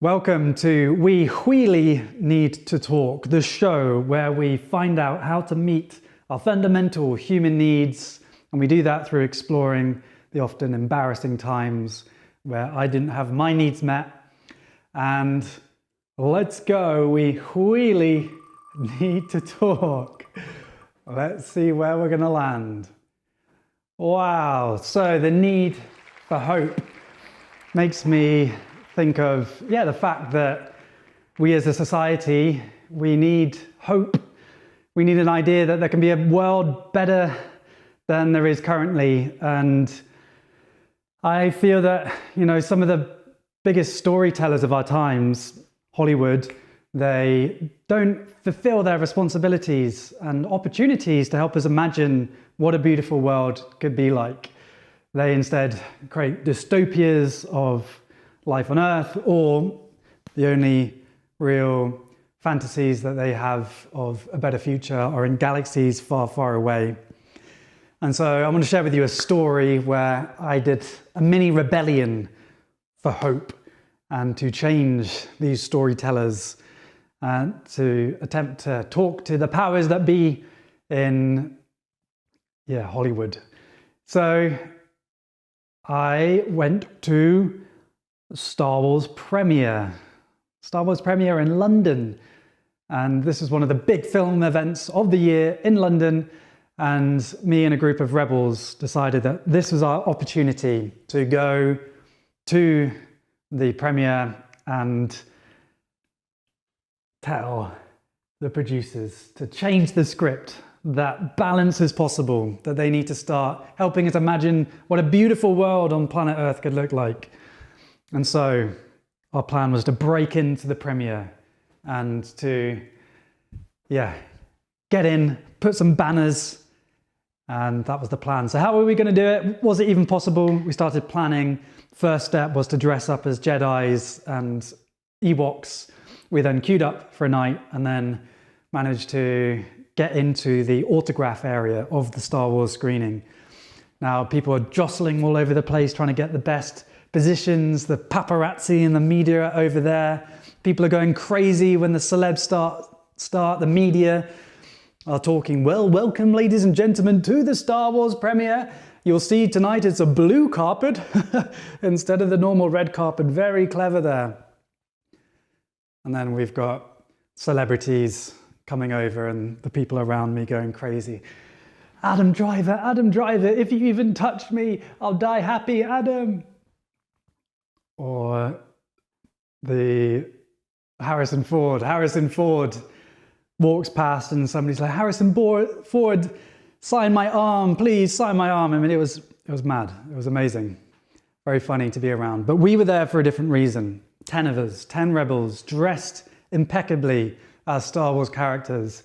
Welcome to We Really Need to Talk, the show where we find out how to meet our fundamental human needs, and we do that through exploring the often embarrassing times where I didn't have my needs met. And let's go, we really need to talk. Let's see where we're going to land. Wow, so the need for hope makes me think of, the fact that we as a society, we need hope. We need an idea that there can be a world better than there is currently. And I feel that, some of the biggest storytellers of our times, Hollywood, they don't fulfill their responsibilities and opportunities to help us imagine what a beautiful world could be like. They instead create dystopias of life on Earth, or the only real fantasies that they have of a better future are in galaxies far, far away. And so I want to share with you a story where I did a mini rebellion for hope and to change these storytellers and to attempt to talk to the powers that be in Hollywood. So I went to Star Wars premiere in London, and this is one of the big film events of the year in London, and me and a group of rebels decided that this was our opportunity to go to the premiere and tell the producers to change the script, that balance is possible, that they need to start helping us imagine what a beautiful world on planet Earth could look like. And so our plan was to break into the premiere and to, get in, put some banners, and that was the plan. So how were we going to do it? Was it even possible? We started planning. First step was to dress up as Jedis and Ewoks. We then queued up for a night and then managed to get into the autograph area of the Star Wars screening. Now, people are jostling all over the place trying to get the best positions, the paparazzi and the media are over there. People are going crazy when the celebs start. The media are talking, well, welcome ladies and gentlemen to the Star Wars premiere. You'll see tonight it's a blue carpet instead of the normal red carpet. Very clever there. And then we've got celebrities coming over and the people around me going crazy. Adam Driver, if you even touch me, I'll die happy, Adam. Or the Harrison Ford walks past and somebody's like, Harrison Ford, sign my arm, please, sign my arm. I mean, it was mad. It was amazing. Very funny to be around. But we were there for a different reason. 10 of us, 10 rebels, dressed impeccably as Star Wars characters.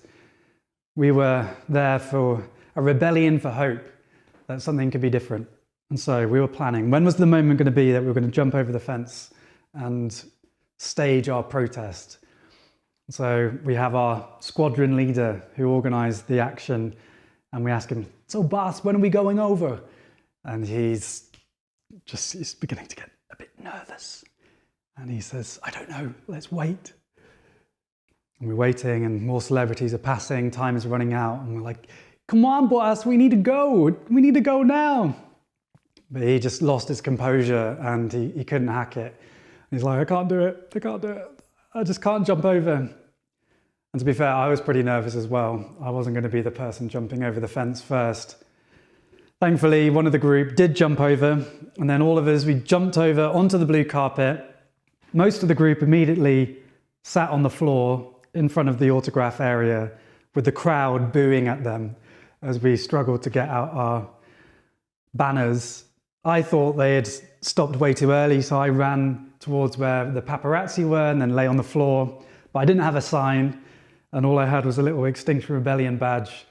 We were there for a rebellion for hope that something could be different. And so we were planning, when was the moment going to be that we were going to jump over the fence and stage our protest? So we have our squadron leader who organized the action, and we ask him, so boss, when are we going over? And he's beginning to get a bit nervous. And he says, I don't know, let's wait. And we're waiting and more celebrities are passing, time is running out, and we're like, come on boss, we need to go now. But he just lost his composure and he couldn't hack it. He's like, I can't do it. I just can't jump over. And to be fair, I was pretty nervous as well. I wasn't going to be the person jumping over the fence first. Thankfully, one of the group did jump over, and then all of us, we jumped over onto the blue carpet. Most of the group immediately sat on the floor in front of the autograph area with the crowd booing at them as we struggled to get out our banners. I thought they had stopped way too early, so I ran towards where the paparazzi were and then lay on the floor. But I didn't have a sign, and all I had was a little Extinction Rebellion badge.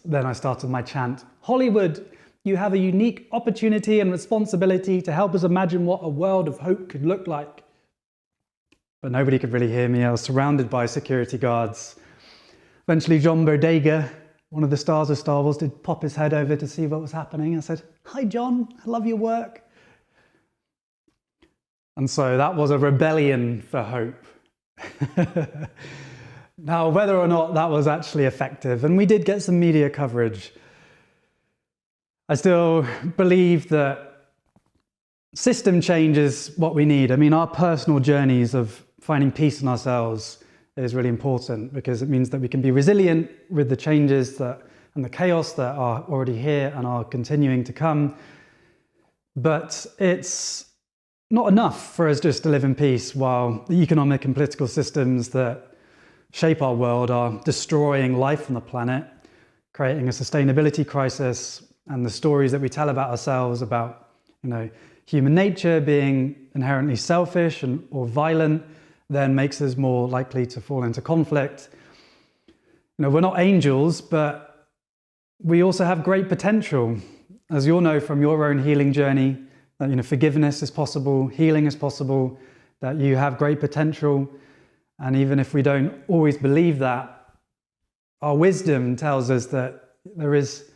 Then I started my chant, Hollywood, you have a unique opportunity and responsibility to help us imagine what a world of hope could look like. But nobody could really hear me. I was surrounded by security guards. Eventually, John Bodega, one of the stars of Star Wars, did pop his head over to see what was happening. I said, hi John, I love your work. And so that was a rebellion for hope. Now, whether or not that was actually effective, and we did get some media coverage, I still believe that system change is what we need. I mean, our personal journeys of finding peace in ourselves is really important, because it means that we can be resilient with the changes and the chaos that are already here and are continuing to come. But it's not enough for us just to live in peace while the economic and political systems that shape our world are destroying life on the planet, creating a sustainability crisis, and the stories that we tell about ourselves about, human nature being inherently selfish or violent, then makes us more likely to fall into conflict. We're not angels, but we also have great potential. As you all know from your own healing journey, that forgiveness is possible, healing is possible, that you have great potential. And even if we don't always believe that, our wisdom tells us that there is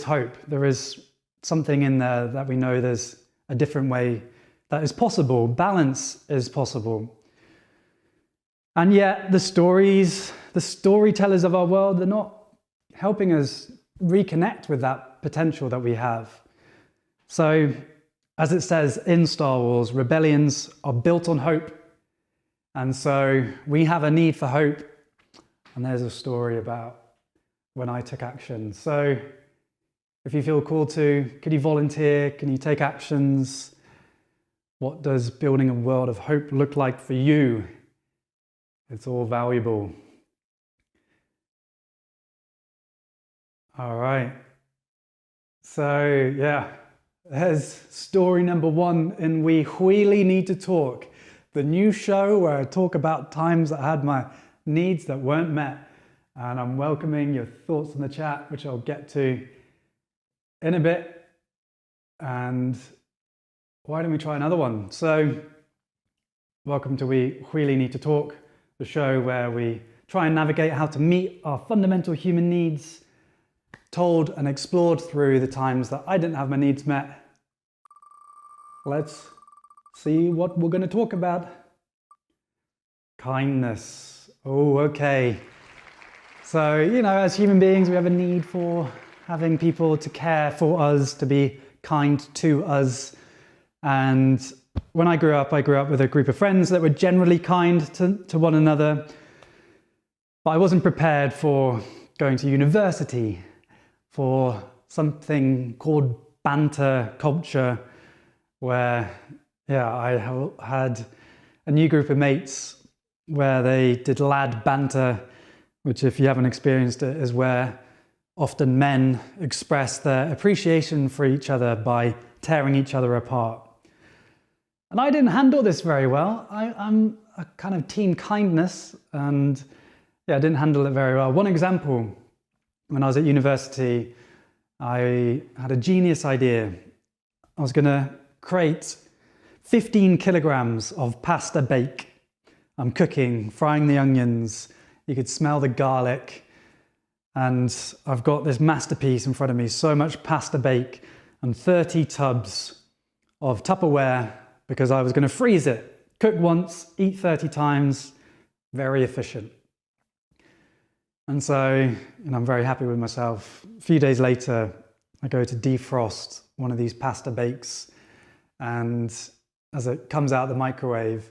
hope. There is something in there that we know there's a different way that is possible. Balance is possible. And yet the storytellers of our world, they're not helping us reconnect with that potential that we have. So, as it says in Star Wars, rebellions are built on hope. And so we have a need for hope. And there's a story about when I took action. So if you feel called to, could you volunteer? Can you take actions? What does building a world of hope look like for you? It's all valuable. All right. So yeah, there's story number 1 in We Really Need to Talk, the new show where I talk about times that I had my needs that weren't met. And I'm welcoming your thoughts in the chat, which I'll get to in a bit. And why don't we try another one? So welcome to We Really Need to Talk, the show where we try and navigate how to meet our fundamental human needs, told and explored through the times that I didn't have my needs met. Let's see what we're going to talk about. Kindness. Oh, okay. So, as human beings, we have a need for having people to care for us, to be kind to us. And when I grew up with a group of friends that were generally kind to one another. But I wasn't prepared for going to university, for something called banter culture, where I had a new group of mates where they did lad banter, which, if you haven't experienced it, is where often men express their appreciation for each other by tearing each other apart. And I didn't handle this very well. I'm a kind of team kindness, and I didn't handle it very well. One example, when I was at university, I had a genius idea. I was going to create 15 kilograms of pasta bake. I'm cooking, frying the onions. You could smell the garlic. And I've got this masterpiece in front of me, so much pasta bake and 30 tubs of Tupperware, because I was going to freeze it. Cook once, eat 30 times, very efficient. And so, I'm very happy with myself. A few days later, I go to defrost one of these pasta bakes, and as it comes out of the microwave,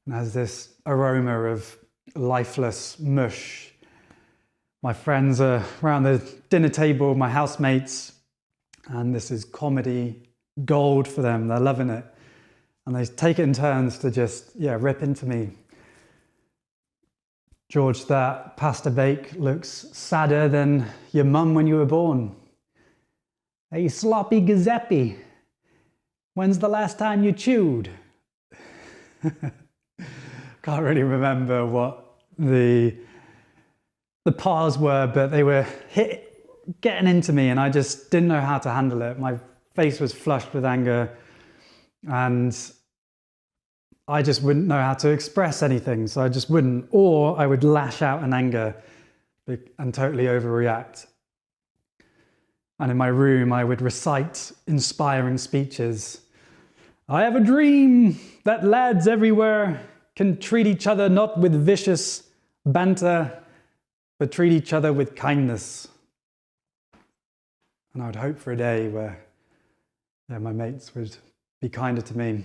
it has this aroma of lifeless mush. My friends are around the dinner table, my housemates, and this is comedy gold for them. They're loving it. And they take it in turns to just, rip into me. George, that pasta bake looks sadder than your mum when you were born. Hey, sloppy Giuseppe, when's the last time you chewed? Can't really remember what the pars were, but they were getting into me, and I just didn't know how to handle it. My face was flushed with anger, and I just wouldn't know how to express anything, so I just wouldn't. Or I would lash out in anger and totally overreact. And in my room, I would recite inspiring speeches. I have a dream that lads everywhere can treat each other not with vicious banter, but treat each other with kindness. And I would hope for a day where my mates would be kinder to me.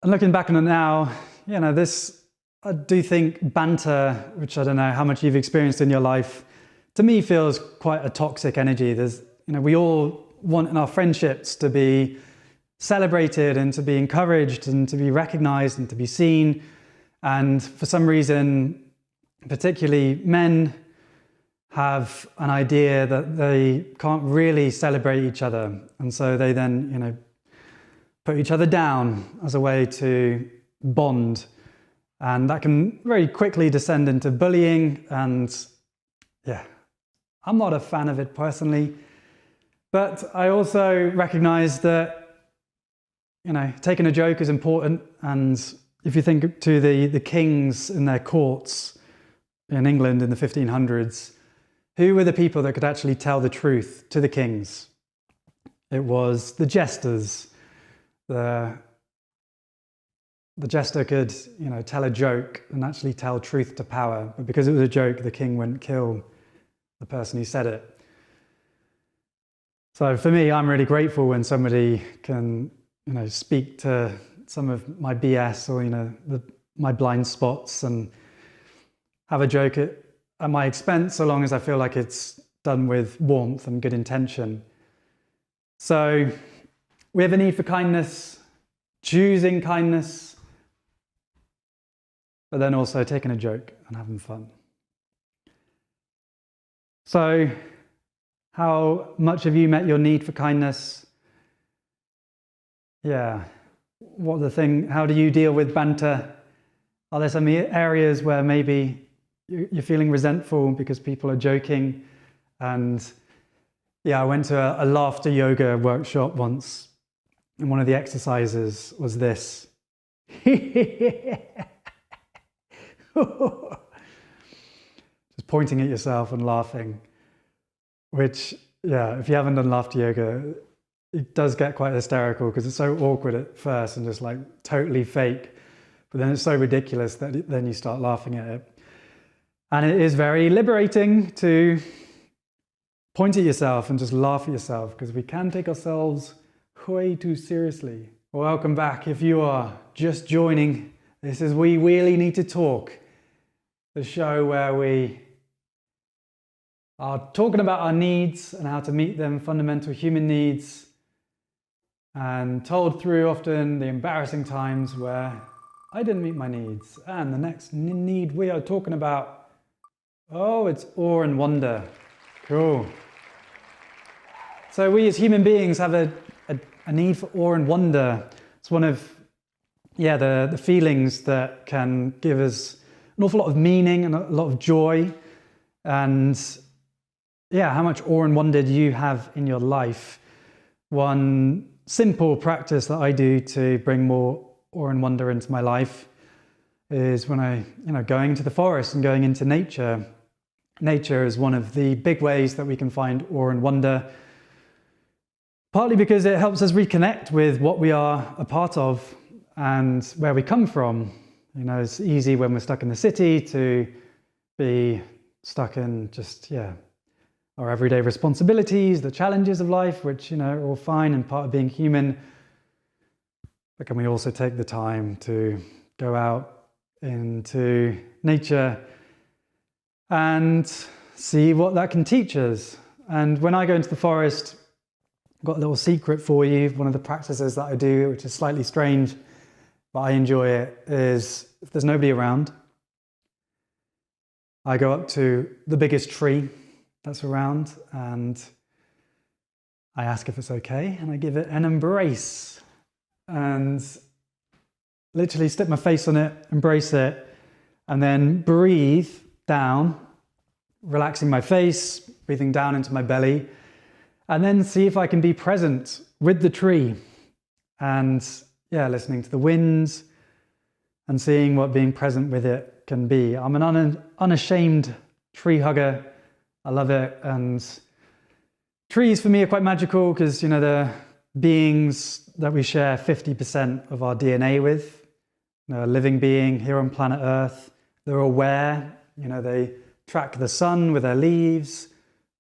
And looking back on it now, I do think banter, which I don't know how much you've experienced in your life, to me feels quite a toxic energy. We all want in our friendships to be celebrated and to be encouraged and to be recognized and to be seen. And for some reason, particularly men have an idea that they can't really celebrate each other. And so they then, put each other down as a way to bond. And that can very quickly descend into bullying. And I'm not a fan of it personally. But I also recognize that, taking a joke is important. And if you think to the kings in their courts in England in the 1500s, who were the people that could actually tell the truth to the kings? It was the jesters. The jester could, tell a joke and actually tell truth to power. But because it was a joke, the king wouldn't kill the person who said it. So for me, I'm really grateful when somebody can, speak to some of my BS or, my blind spots and have a joke at my expense, so long as I feel like it's done with warmth and good intention. So we have a need for kindness, choosing kindness, but then also taking a joke and having fun. So how much have you met your need for kindness? How do you deal with banter? Are there some areas where maybe you're feeling resentful because people are joking? And I went to a laughter yoga workshop once, and one of the exercises was this. Just pointing at yourself and laughing, which, if you haven't done laughter yoga, it does get quite hysterical because it's so awkward at first and just like totally fake. But then it's so ridiculous that then you start laughing at it. And it is very liberating to point at yourself and just laugh at yourself, because we can take ourselves way too seriously. Welcome back. If you are just joining, this is We Really Need to Talk, the show where we are talking about our needs and how to meet them, fundamental human needs, and told through often the embarrassing times where I didn't meet my needs. And the next need we are talking about, it's awe and wonder. Cool. So we as human beings have a need for awe and wonder. It's one of the feelings that can give us an awful lot of meaning and a lot of joy. And how much awe and wonder do you have in your life? One simple practice that I do to bring more awe and wonder into my life is when I, going into the forest and going into nature. Nature is one of the big ways that we can find awe and wonder, partly because it helps us reconnect with what we are a part of and where we come from. It's easy when we're stuck in the city to be stuck in just, our everyday responsibilities, the challenges of life, which, are all fine and part of being human. But can we also take the time to go out into nature and see what that can teach us? And when I go into the forest, I've got a little secret for you. One of the practices that I do, which is slightly strange, but I enjoy it, is if there's nobody around, I go up to the biggest tree that's around and I ask if it's okay, and I give it an embrace and literally stick my face on it, embrace it, and then breathe down, relaxing my face, breathing down into my belly, and then see if I can be present with the tree and listening to the winds and seeing what being present with it can be. I'm an unashamed tree hugger. I love it. And trees for me are quite magical because, they're beings that we share 50% of our DNA with, a living being here on planet Earth. They're aware, they track the sun with their leaves.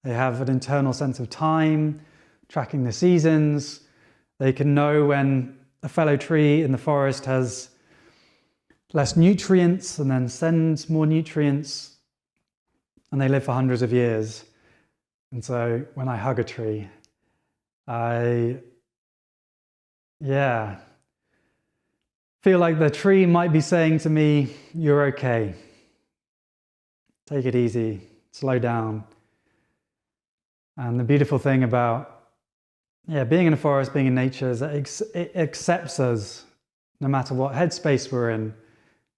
They have an internal sense of time, tracking the seasons. They can know when a fellow tree in the forest has less nutrients and then sends more nutrients. And they live for hundreds of years. And so when I hug a tree, I feel like the tree might be saying to me, "You're okay. Take it easy, slow down." And the beautiful thing about being in a forest, being in nature, is that it accepts us no matter what headspace we're in.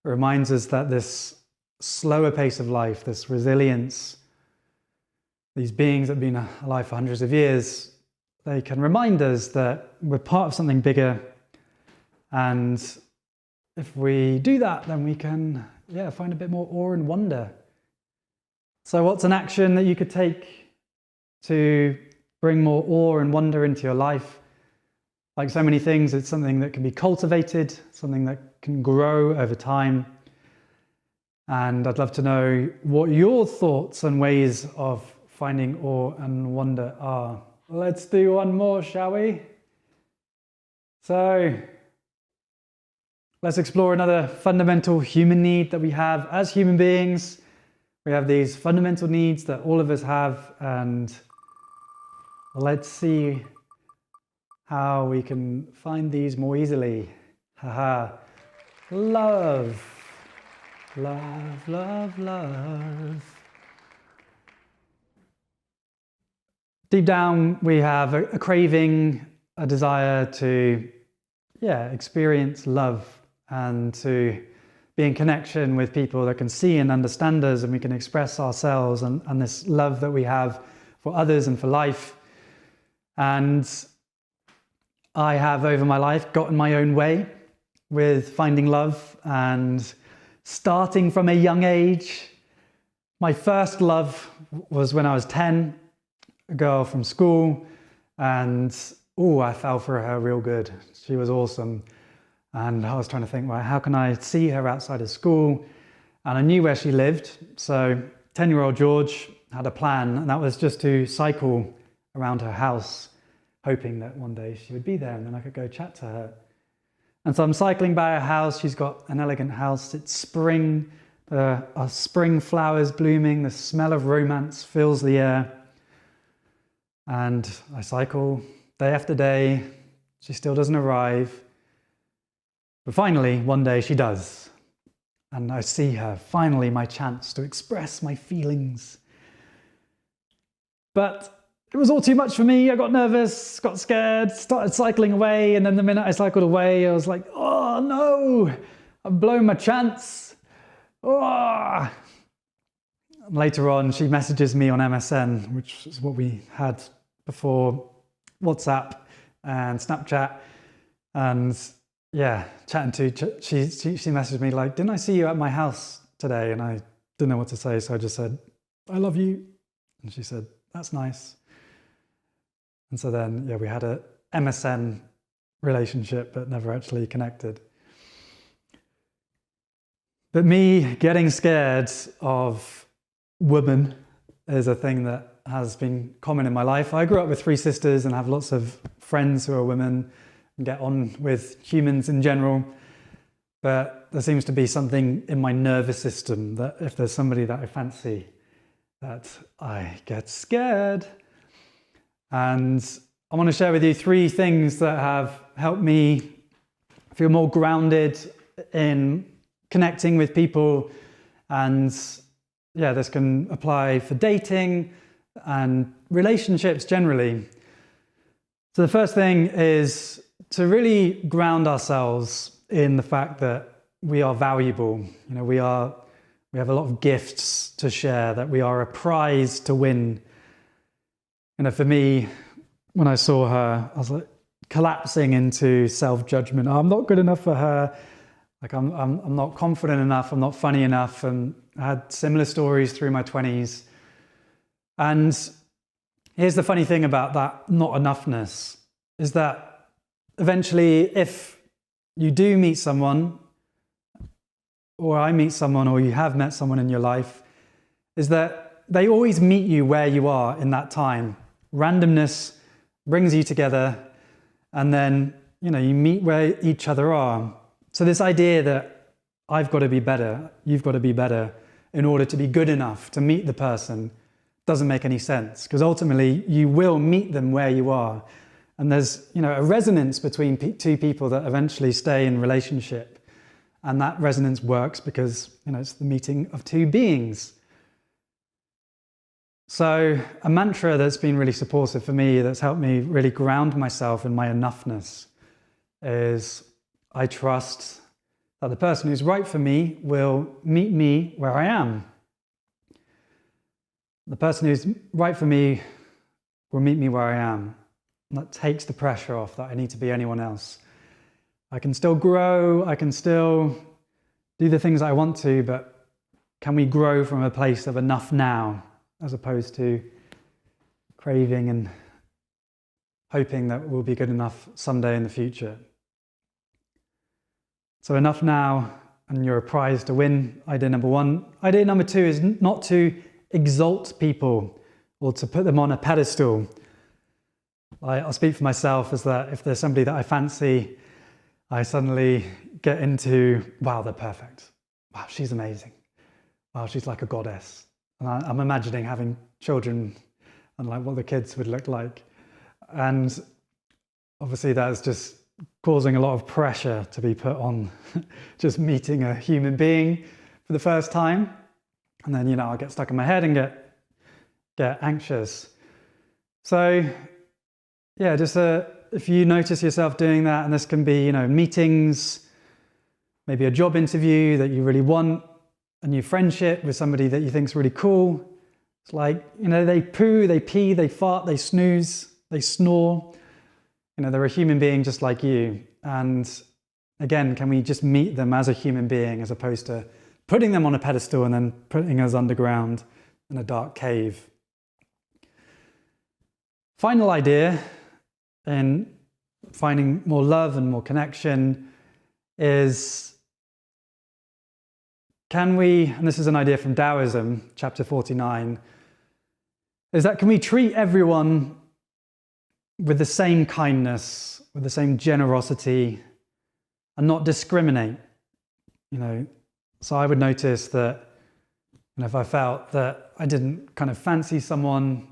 It reminds us that this slower pace of life, this resilience, these beings that have been alive for hundreds of years, they can remind us that we're part of something bigger. And if we do that, then we can find a bit more awe and wonder. So what's an action that you could take to bring more awe and wonder into your life? Like so many things, it's something that can be cultivated, something that can grow over time. And I'd love to know what your thoughts and ways of finding awe and wonder are. Let's do one more, shall we? So let's explore another fundamental human need that we have as human beings. We have these fundamental needs that all of us have, and let's see how we can find these more easily. Love. Love, love, love. Deep down, we have a craving, a desire to, experience love and to be in connection with people that can see and understand us, and we can express ourselves and this love that we have for others and for life. And I have, over my life, gotten my own way with finding love, and starting from a young age. My first love was when I was 10, a girl from school, and I fell for her real good. She was awesome. And I was trying to think, how can I see her outside of school? And I knew where she lived. So 10-year-old George had a plan, and that was just to cycle around her house, hoping that one day she would be there and then I could go chat to her. And so I'm cycling by her house. She's got an elegant house. It's spring. There are spring flowers blooming. The smell of romance fills the air. And I cycle day after day. She still doesn't arrive. But finally, one day she does. And I see her, finally my chance to express my feelings. But it was all too much for me. I got nervous, got scared, started cycling away. And then the minute I cycled away, I was like, oh no, I've blown my chance. Oh. Later on, she messages me on MSN, which is what we had before WhatsApp and Snapchat. And chatting to, she messaged me like, didn't I see you at my house today? And I didn't know what to say. So I just said, I love you. And she said, that's nice. And so then, we had a MSN relationship, but never actually connected. But me getting scared of women is a thing that has been common in my life. I grew up with 3 sisters and have lots of friends who are women and get on with humans in general. But there seems to be something in my nervous system that if there's somebody that I fancy, that I get scared. And I want to share with you 3 things that have helped me feel more grounded in connecting with people. And this can apply for dating and relationships generally. So the first thing is to really ground ourselves in the fact that we are valuable. We have a lot of gifts to share, that we are a prize to win. For me, when I saw her, I was like collapsing into self-judgment. I'm not good enough for her. Like I'm not confident enough. I'm not funny enough. And I had similar stories through my 20s. And here's the funny thing about that not enoughness. is that eventually if you do meet someone, or I meet someone, or you have met someone in your life, is that they always meet you where you are in that time. Randomness brings you together, and then you meet where each other are. So this idea that I've got to be better, you've got to be better in order to be good enough to meet the person doesn't make any sense, because ultimately you will meet them where you are. And there's a resonance between two people that eventually stay in relationship. And that resonance works because it's the meeting of two beings. So a mantra that's been really supportive for me, that's helped me really ground myself in my enoughness, is I trust that the person who's right for me will meet me where I am. The person who's right for me will meet me where I am. And that takes the pressure off that I need to be anyone else. I can still grow, I can still do the things I want to, but can we grow from a place of enough now, as opposed to craving and hoping that we'll be good enough someday in the future? So enough now, and you're a prize to win, idea number one. Idea number two is not to exalt people or to put them on a pedestal. I'll speak for myself, as that if there's somebody that I fancy, I suddenly get into, wow, they're perfect. Wow, she's amazing. Wow, she's like a goddess. And I'm imagining having children and like what the kids would look like. And obviously that's just causing a lot of pressure to be put on just meeting a human being for the first time. And then, I'll get stuck in my head and get anxious. So yeah, just if you notice yourself doing that, and this can be, meetings, maybe a job interview that you really want, a new friendship with somebody that you think is really cool. It's like, they poo, they pee, they fart, they snooze, they snore. They're a human being just like you. And again, can we just meet them as a human being, as opposed to putting them on a pedestal and then putting us underground in a dark cave? Final idea in finding more love and more connection is, can we, and this is an idea from Taoism, chapter 49, is that can we treat everyone with the same kindness, with the same generosity, and not discriminate? So I would notice that if I felt that I didn't kind of fancy someone,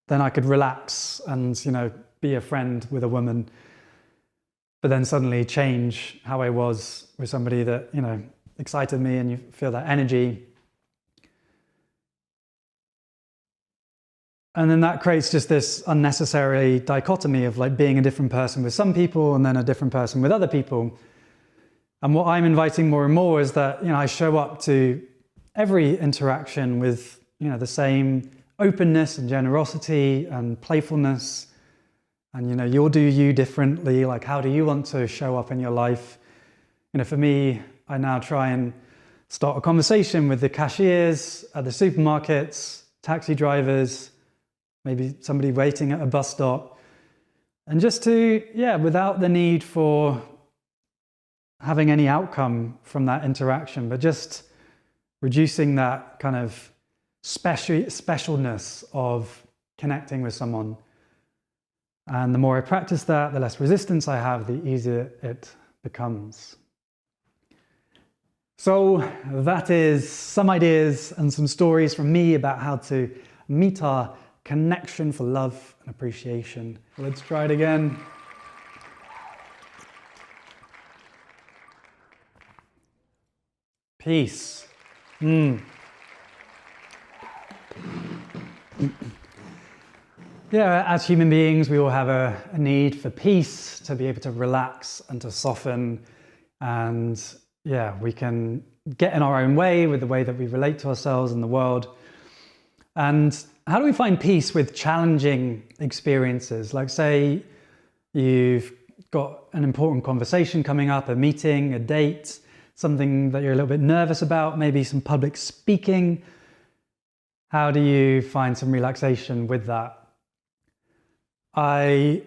then I could relax and be a friend with a woman, but then suddenly change how I was with somebody that excited me, and you feel that energy. And then that creates just this unnecessary dichotomy of like being a different person with some people and then a different person with other people. And what I'm inviting more and more is that I show up to every interaction with the same openness and generosity and playfulness. And you'll do you differently. Like, how do you want to show up in your life? For me, I now try and start a conversation with the cashiers at the supermarkets, taxi drivers, maybe somebody waiting at a bus stop. And just to, without the need for having any outcome from that interaction, but just reducing that kind of specialness of connecting with someone. And the more I practice that, the less resistance I have, the easier it becomes. So that is some ideas and some stories from me about how to meet our connection for love and appreciation. Let's try it again. Peace. Yeah, as human beings, we all have a need for peace, to be able to relax and to soften. And we can get in our own way with the way that we relate to ourselves and the world. And how do we find peace with challenging experiences? Like, say you've got an important conversation coming up, a meeting, a date, something that you're a little bit nervous about, maybe some public speaking. How do you find some relaxation with that? I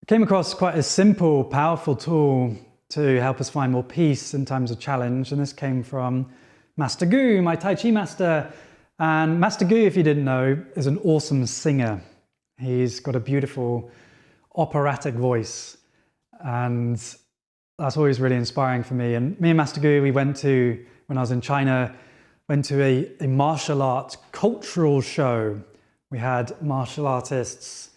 came across quite a simple, powerful tool to help us find more peace in times of challenge. And this came from Master Gu, my Tai Chi master. And Master Gu, if you didn't know, is an awesome singer. He's got a beautiful operatic voice. And that's always really inspiring for me. And me and Master Gu, we went to, when I was in China, went to a martial arts cultural show. We had martial artists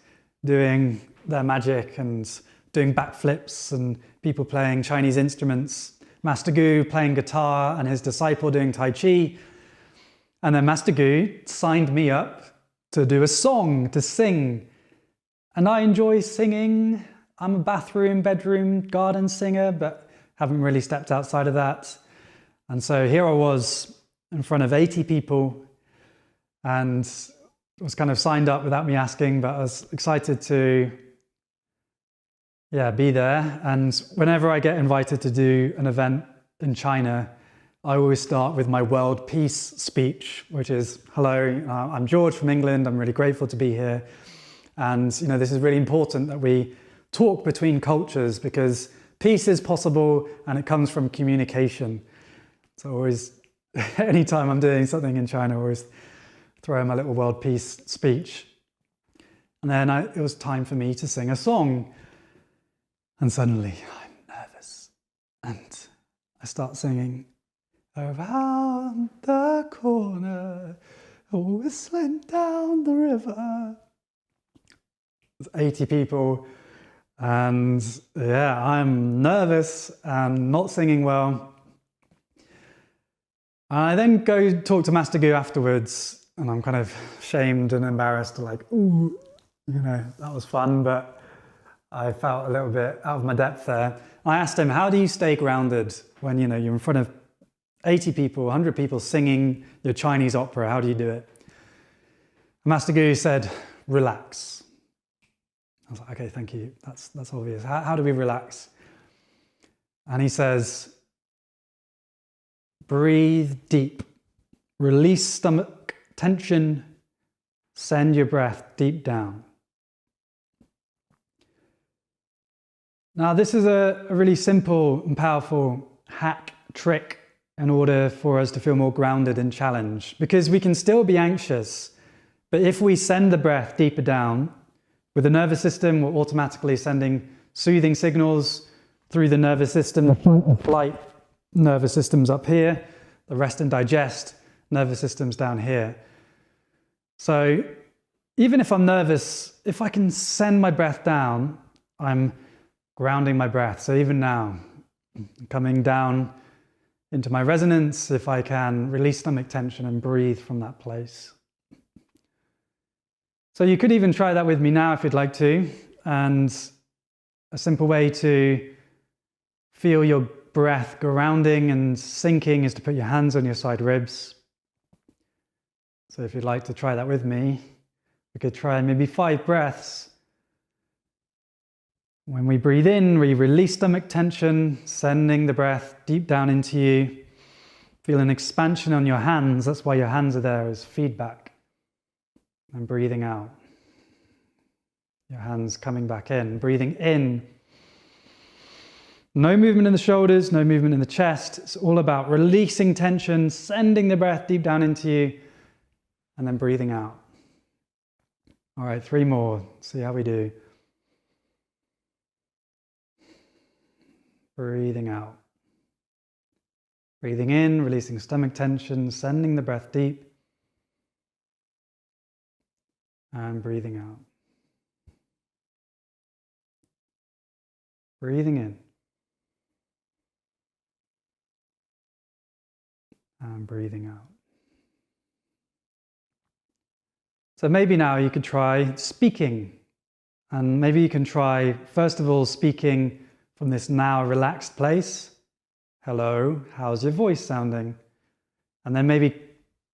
doing their magic and doing backflips and people playing Chinese instruments. Master Gu playing guitar and his disciple doing Tai Chi. And then Master Gu signed me up to do a song, to sing. And I enjoy singing. I'm a bathroom, bedroom, garden singer, but haven't really stepped outside of that. And so here I was in front of 80 people and was kind of signed up without me asking, but I was excited to be there. And whenever I get invited to do an event in China, I always start with my world peace speech, which is, hello, I'm George from England. I'm really grateful to be here. And this is really important that we talk between cultures because peace is possible and it comes from communication. So always, anytime I'm doing something in China, I always throw in my little world peace speech. And then it was time for me to sing a song. And suddenly I'm nervous. And I start singing, around the corner, whistling down the river. There's 80 people. And I'm nervous and not singing well. And I then go talk to Master Gu afterwards, and I'm kind of shamed and embarrassed, like, ooh, that was fun, but I felt a little bit out of my depth there. I asked him, how do you stay grounded when you're in front of 80 people, 100 people singing your Chinese opera? How do you do it? Master Gu said, relax. I was like, okay, thank you. That's obvious. How do we relax? And he says, breathe deep, release stomach tension, send your breath deep down. Now, this is a really simple and powerful hack trick in order for us to feel more grounded in challenge, because we can still be anxious, but if we send the breath deeper down, with the nervous system, we're automatically sending soothing signals through the nervous system. The fight or flight nervous system's up here, the rest and digest nervous system's down here. So even if I'm nervous, if I can send my breath down, I'm grounding my breath. So even now, coming down into my resonance, if I can release stomach tension and breathe from that place. So you could even try that with me now if you'd like to. And a simple way to feel your breath grounding and sinking is to put your hands on your side ribs. So if you'd like to try that with me, we could try maybe 5 breaths. When we breathe in, we release stomach tension, sending the breath deep down into you. Feel an expansion on your hands. That's why your hands are there as feedback. And breathing out. Your hands coming back in. Breathing in. No movement in the shoulders, no movement in the chest. It's all about releasing tension, sending the breath deep down into you, and then breathing out. All right, 3 more. See how we do. Breathing out. Breathing in, releasing stomach tension, sending the breath deep. And breathing out. Breathing in. And breathing out. So maybe now you could try speaking. And maybe you can try, first of all, speaking from this now relaxed place. Hello, how's your voice sounding? And then maybe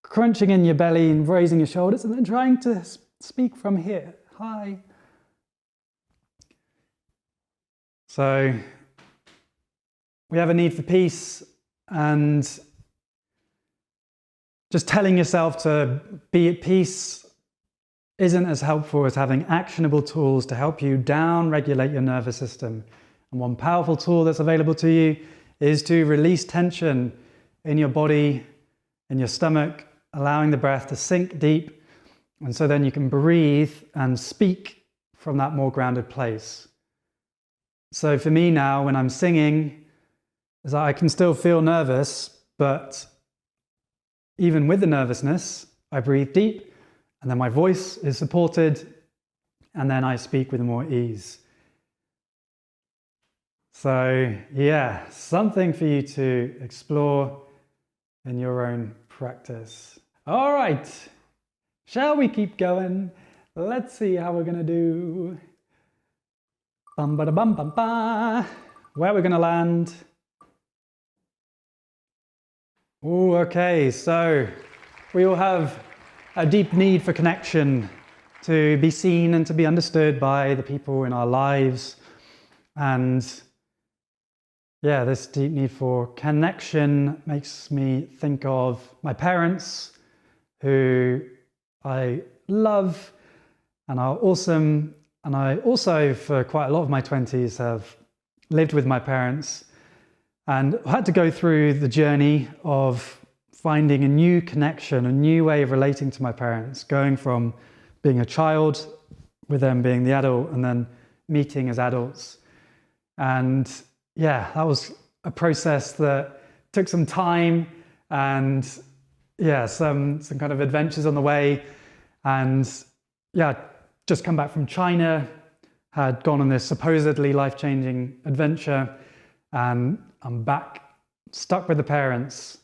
crunching in your belly and raising your shoulders and then trying to speak from here. Hi. So we have a need for peace, and just telling yourself to be at peace isn't as helpful as having actionable tools to help you down-regulate your nervous system. And one powerful tool that's available to you is to release tension in your body, in your stomach, allowing the breath to sink deep. And so then you can breathe and speak from that more grounded place. So for me now, when I'm singing, is that I can still feel nervous, but even with the nervousness, I breathe deep, and then my voice is supported, and then I speak with more ease. So yeah, something for you to explore in your own practice. All right, shall we keep going? Let's see how we're gonna do. Bum ba da bum bum ba. Where we're gonna land. Oh, okay, so we all have a deep need for connection, to be seen and to be understood by the people in our lives. And yeah, this deep need for connection makes me think of my parents, who I love and are awesome. And I also, for quite a lot of my 20s, have lived with my parents and had to go through the journey of finding a new connection, a new way of relating to my parents, going from being a child with them being the adult and then meeting as adults. And yeah, that was a process that took some time and yeah, some kind of adventures on the way. And yeah, just come back from China, had gone on this supposedly life-changing adventure, and I'm back, stuck with the parents.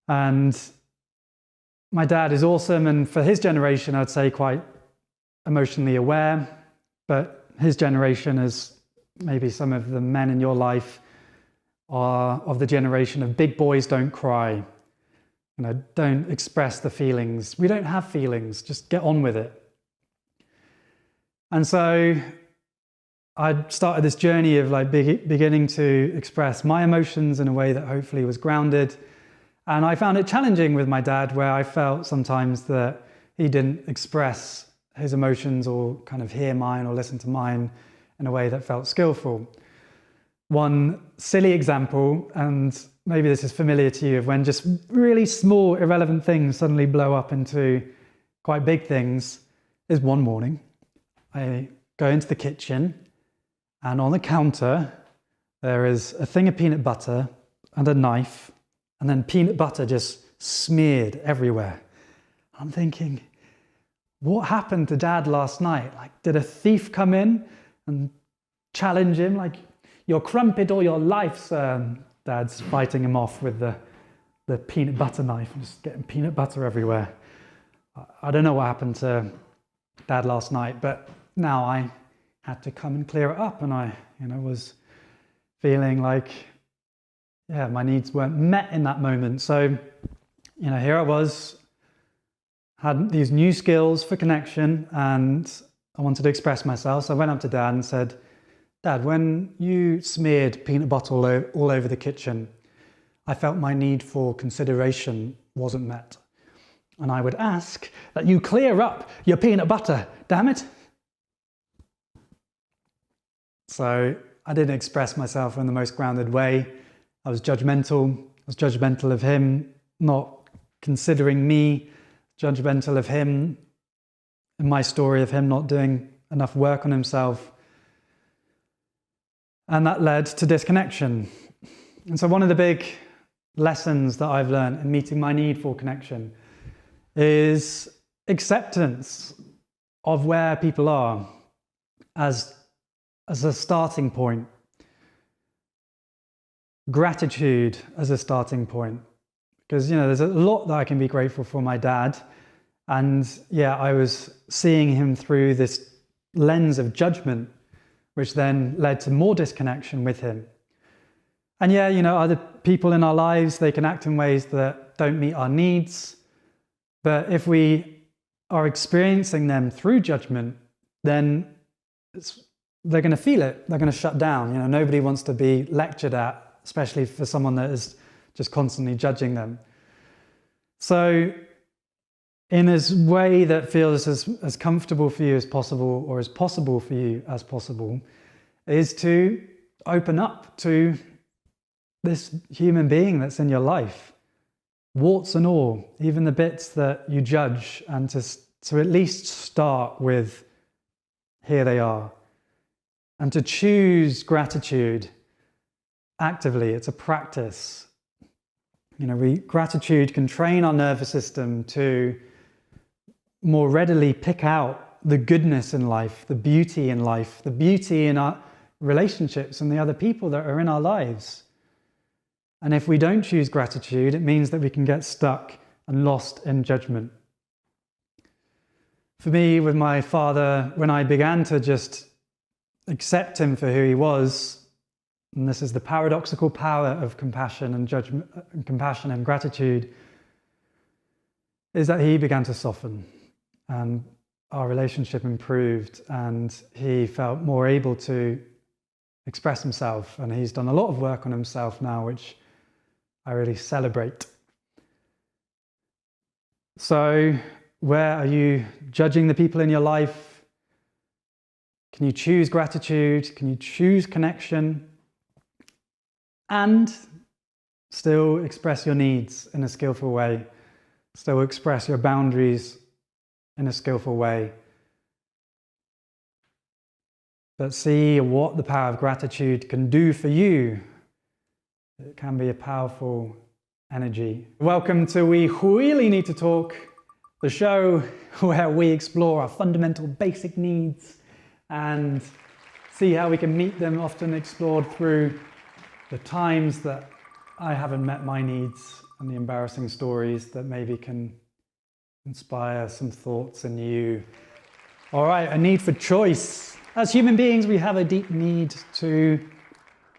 And my dad is awesome, and for his generation, I'd say quite emotionally aware, but his generation, is maybe some of the men in your life are of the generation of big boys don't cry. You know, don't express the feelings. We don't have feelings, just get on with it. And so I started this journey of like beginning to express my emotions in a way that hopefully was grounded. And I found it challenging with my dad, where I felt sometimes that he didn't express his emotions or kind of hear mine or listen to mine in a way that felt skillful. One silly example, and maybe this is familiar to you, of when just really small, irrelevant things suddenly blow up into quite big things, is one morning I go into the kitchen and on the counter there is a thing of peanut butter and a knife, and then peanut butter just smeared everywhere. I'm thinking, what happened to Dad last night? Like, did a thief come in and challenge him? Like, you're crumpet all your life, sir. Dad's fighting him off with the peanut butter knife, and just getting peanut butter everywhere. I don't know what happened to Dad last night, but now I had to come and clear it up, and I, was feeling like, yeah, my needs weren't met in that moment. So, here I was, had these new skills for connection, and I wanted to express myself. So I went up to Dad and said, Dad, when you smeared peanut butter all over the kitchen, I felt my need for consideration wasn't met. And I would ask that you clear up your peanut butter, damn it. So I didn't express myself in the most grounded way. I was judgmental. I was judgmental of him not considering me, judgmental of him and my story of him not doing enough work on himself. And that led to disconnection. And so one of the big lessons that I've learned in meeting my need for connection is acceptance of where people are as a starting point. Gratitude as a starting point. Because, there's a lot that I can be grateful for my dad. And yeah, I was seeing him through this lens of judgment, which then led to more disconnection with him. And yeah, other people in our lives, they can act in ways that don't meet our needs. But if we are experiencing them through judgment, then they're going to feel it. They're going to shut down. Nobody wants to be lectured at, especially for someone that is just constantly judging them. So in a way that feels as comfortable for you as possible, or as possible for you as possible, is to open up to this human being that's in your life, warts and all, even the bits that you judge, and to at least start with, here they are. And to choose gratitude actively. It's a practice. Gratitude can train our nervous system to more readily pick out the goodness in life, the beauty in life, the beauty in our relationships and the other people that are in our lives. And if we don't choose gratitude, it means that we can get stuck and lost in judgment. For me, with my father, when I began to just accept him for who he was, and this is the paradoxical power of compassion and judgment, compassion and gratitude, is that he began to soften, and our relationship improved, and he felt more able to express himself, and he's done a lot of work on himself now, which I really celebrate. So, where are you judging the people in your life? Can you choose gratitude? Can you choose connection? And still express your needs in a skillful way. Still express your boundaries in a skillful way. But see what the power of gratitude can do for you. It can be a powerful energy. Welcome to We Really Need to Talk, the show where we explore our fundamental basic needs and see how we can meet them, often explored through the times that I haven't met my needs and the embarrassing stories that maybe can inspire some thoughts in you. All right, a need for choice. As human beings, we have a deep need to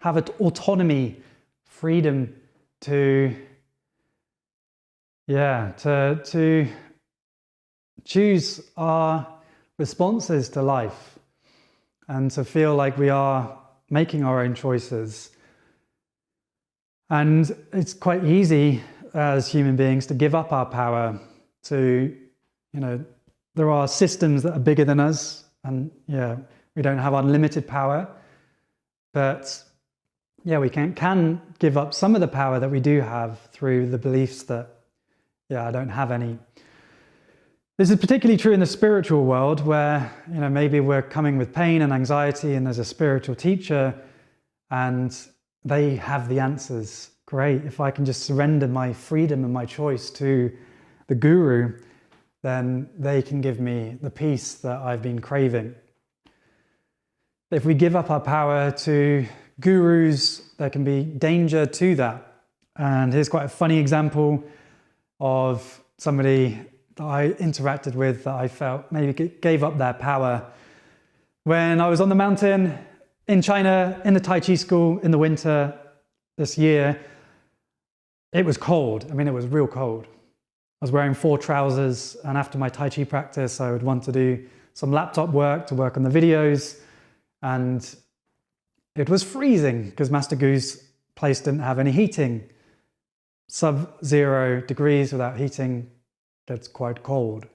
have autonomy, freedom to choose our responses to life and to feel like we are making our own choices. And it's quite easy as human beings to give up our power to, there are systems that are bigger than us, and we don't have unlimited power, but we can give up some of the power that we do have through the beliefs that, I don't have any. This is particularly true in the spiritual world where, maybe we're coming with pain and anxiety and there's a spiritual teacher and they have the answers. Great, if I can just surrender my freedom and my choice to the guru, then they can give me the peace that I've been craving. If we give up our power to gurus, there can be danger to that. And here's quite a funny example of somebody that I interacted with that I felt maybe gave up their power. When I was on the mountain in China, in the Tai Chi school in the winter this year, it was cold. It was real cold. I was wearing 4 trousers, and after my Tai Chi practice, I would want to do some laptop work to work on the videos, and it was freezing because Master Gu's place didn't have any heating. Sub-0 degrees without heating gets quite cold.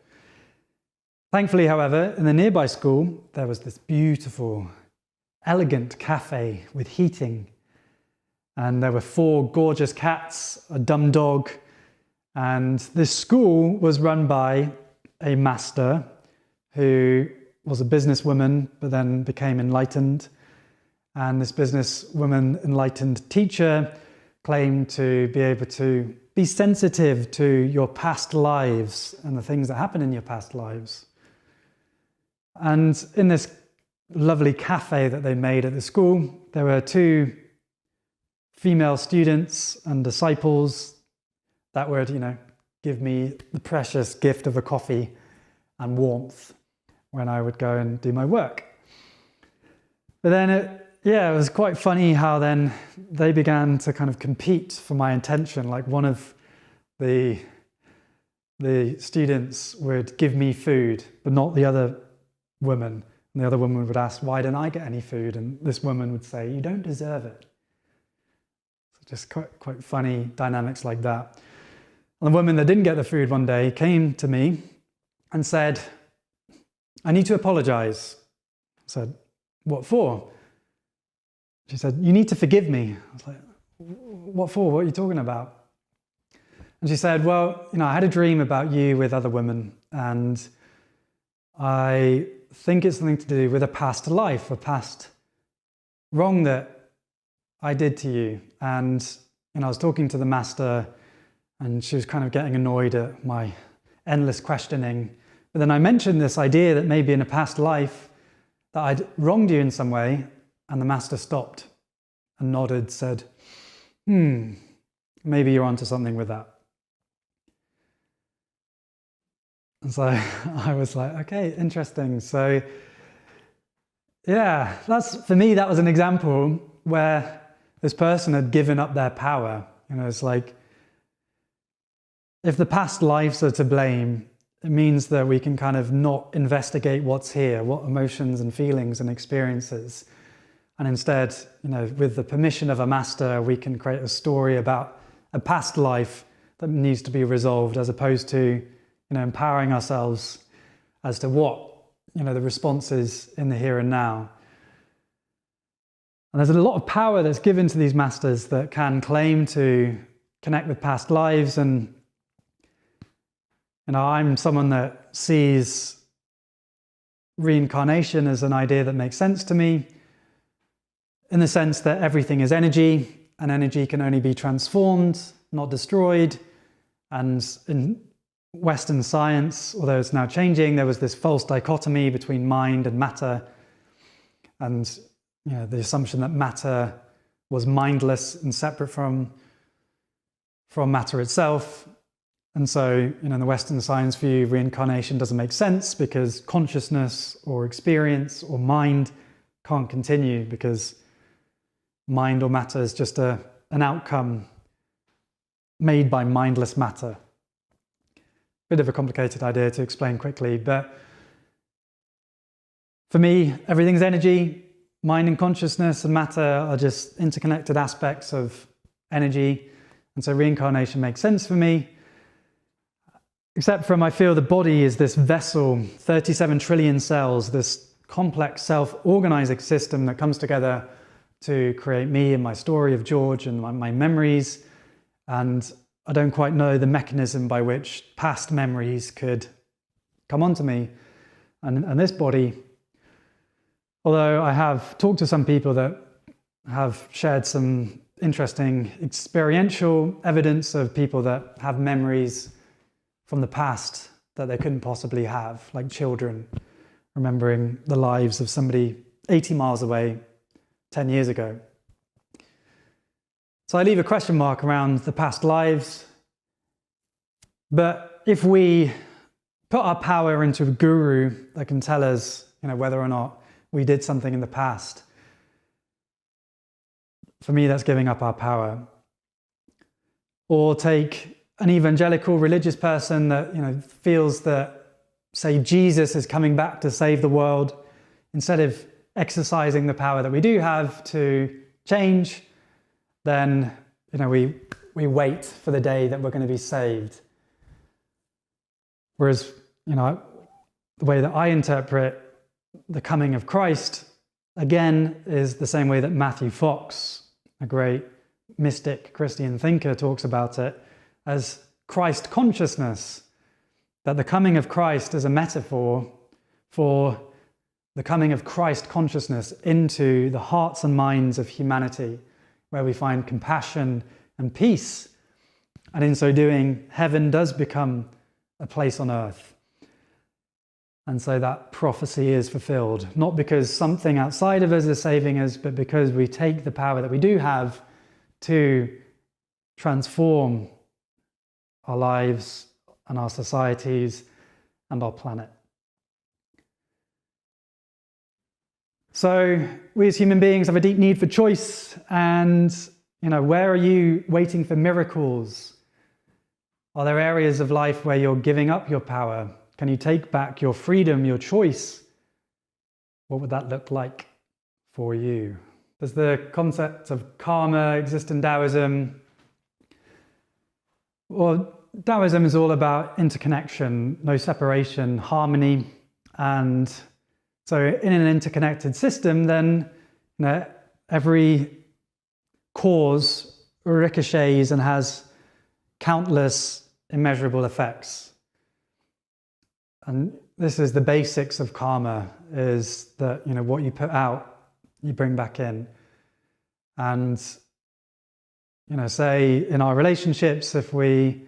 Thankfully, however, in the nearby school, there was this beautiful, elegant cafe with heating. And there were 4 gorgeous cats, a dumb dog. And this school was run by a master who was a businesswoman, but then became enlightened. And this businesswoman, enlightened teacher, claimed to be able to be sensitive to your past lives and the things that happen in your past lives. And in this lovely cafe that they made at the school, there were 2 female students and disciples that would, give me the precious gift of a coffee and warmth when I would go and do my work. But then it was quite funny how then they began to kind of compete for my attention. Like one of the students would give me food, but not the other woman. And the other woman would ask, why didn't I get any food? And this woman would say, you don't deserve it. So just quite funny dynamics like that. And the woman that didn't get the food one day came to me and said, "I need to apologize." I said, "What for?" She said, "You need to forgive me." I was like, "What for? What are you talking about?" And she said, "Well, I had a dream about you with other women, and I think it's something to do with a past life, a past wrong that I did to you." And I was talking to the master, and she was kind of getting annoyed at my endless questioning. But then I mentioned this idea that maybe in a past life that I'd wronged you in some way, and the master stopped and nodded, said, maybe you're onto something with that. And so I was like, okay, interesting. So yeah, for me, that was an example where this person had given up their power. It's like, if the past lives are to blame, it means that we can kind of not investigate what's here, what emotions and feelings and experiences. And instead, with the permission of a master, we can create a story about a past life that needs to be resolved, as opposed to, empowering ourselves as to what, the response is in the here and now. And there's a lot of power that's given to these masters that can claim to connect with past lives. And I'm someone that sees reincarnation as an idea that makes sense to me, in the sense that everything is energy, and energy can only be transformed, not destroyed. And in Western science, although it's now changing, there was this false dichotomy between mind and matter. And the assumption that matter was mindless and separate from matter itself. And so, in the Western science view, reincarnation doesn't make sense because consciousness or experience or mind can't continue, because mind or matter is just an outcome made by mindless matter. Bit of a complicated idea to explain quickly, but for me, everything's energy. Mind and consciousness and matter are just interconnected aspects of energy. And so reincarnation makes sense for me. Except from, I feel the body is this vessel, 37 trillion cells, this complex self-organizing system that comes together to create me and my story of George and my memories. And I don't quite know the mechanism by which past memories could come onto me and this body. Although I have talked to some people that have shared some interesting experiential evidence of people that have memories from the past that they couldn't possibly have, like children remembering the lives of somebody 80 miles away 10 years ago. So I leave a question mark around the past lives. But if we put our power into a guru that can tell us, whether or not we did something in the past, for me, that's giving up our power. Or take an evangelical religious person that, feels that, say, Jesus is coming back to save the world. Instead of exercising the power that we do have to change, then, we wait for the day that we're going to be saved. Whereas, the way that I interpret the coming of Christ, again, is the same way that Matthew Fox, a great mystic Christian thinker, talks about it, as Christ consciousness. That the coming of Christ is a metaphor for the coming of Christ consciousness into the hearts and minds of humanity, where we find compassion and peace. And in so doing, heaven does become a place on earth. And so that prophecy is fulfilled, not because something outside of us is saving us, but because we take the power that we do have to transform our lives and our societies and our planet. So we as human beings have a deep need for choice. And, where are you waiting for miracles? Are there areas of life where you're giving up your power? Can you take back your freedom, your choice? What would that look like for you? Does the concept of karma exist in Taoism? Or Taoism is all about interconnection, no separation, harmony. And so in an interconnected system, then every cause ricochets and has countless immeasurable effects. And this is the basics of karma, is that what you put out, you bring back in. And say in our relationships, if we